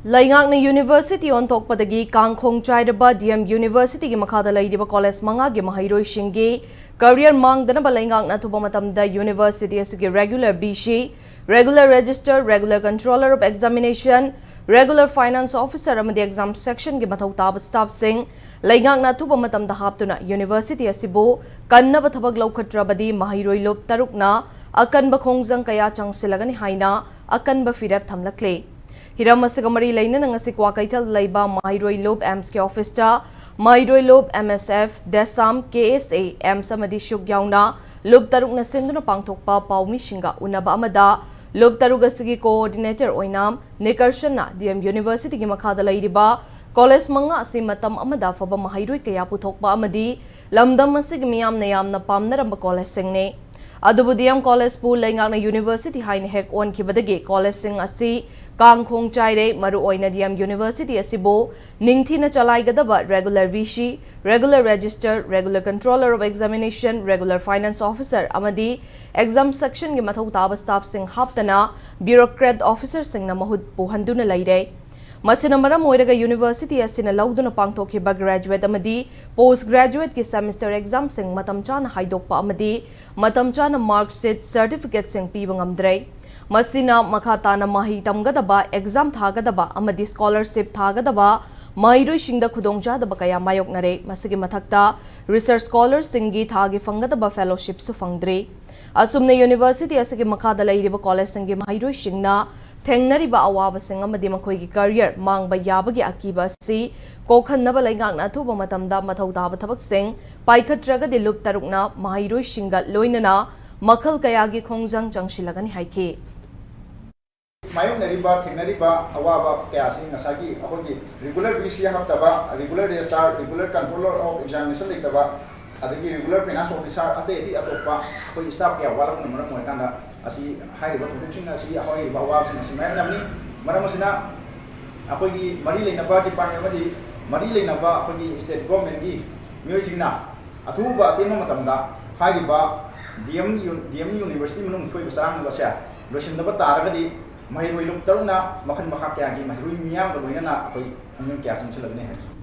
Laingakna University on Tokpadagi Kangkhong Chaidaba DM University gi makhada laidiba college manga gi mahairoi shingi career mangdana Laingakna Tubamatamda University asigi regular BC, regular register, regular controller of examination, regular finance officer amadi exam section gi mathau tab staff sing Laingakna Tubamatamda haptuna University asibu kannaba thabak laukhatrabadi mahairoi lop tarukna akanba khongjang kaya changsilagani haina akanba firap thamlakle Hiram Asigamari Lane and Asikwa Kaitel Laiba Mairoi Lob MSK Officer, Mairoi Lob MSF, Desam, KSA, M Samadi Shuk Yauna, Lob Taruk Nasinduna Pangtokpa, Pau Mishinga, Unaba Amada, Lob Tarugasigi Coordinator Oinam, Nikarshana, DM University Gimakada Laidiba, College Manga Asimatam Amada Faba Mairoi Kayapu Tokpa Amadi, Lamdam Masigmiam Nayam Napam Naramba College Singne. Adubudiam College Pool Laingakna University Hain Hek on Kibadagi College Sing Asi Kangkhong Chaide Maru Oinadiam University Asibo Ningthina Chalaigadaba regular VC, regular register, regular controller of examination, regular finance officer Amadi exam section Gimathau Taba staff sing Haptana bureaucrat officer sing Namahud Puhanduna Laide Masina Moiraga University asina lauduna pangtokhiba graduate amadi postgraduate ki semester exam sing matam chana haidokpa amadi matam chana mark sheet certificate sing piba ngamdre masina makhatana mahi tamgadaba exam thagadaba amadi scholarship thagadaba mairoi singda khudongjadaba kaya mayoknare masigi mathakta research scholars singi thagi fangadaba fellowship su fangdre asumne university asigi makhada lairiba college singi mairoi singna Tengnariba awaba sing amadi makhoi career mangba yabagi akiba si kokhanaba laingakna thuba matamda mathau taba thabak sing paikhatraga de lup tarukna mahairoi singa loinana makhal kayagi khongjang changsilagani haike Mayonariba Tengnariba awaba kaya sing asagi akogi regular BC hamtaba regular register regular controller of examination litaba adagi regular finance officer ate di atokpa koi staff kaya walak namara moikanda asi hairiba thudusing asi ahoi bawa sing asi mayam namni maram asina akogi mari leinaba department madi mari leinaba akogi state government gi myoisingna athuba atema matamda hairiba DM University manung thoi basarang basya losindaba taragadi mahiroi luk taruna makhan makha kya gi mahiroi miyam loinana akoi hangin kya sing chilagne hai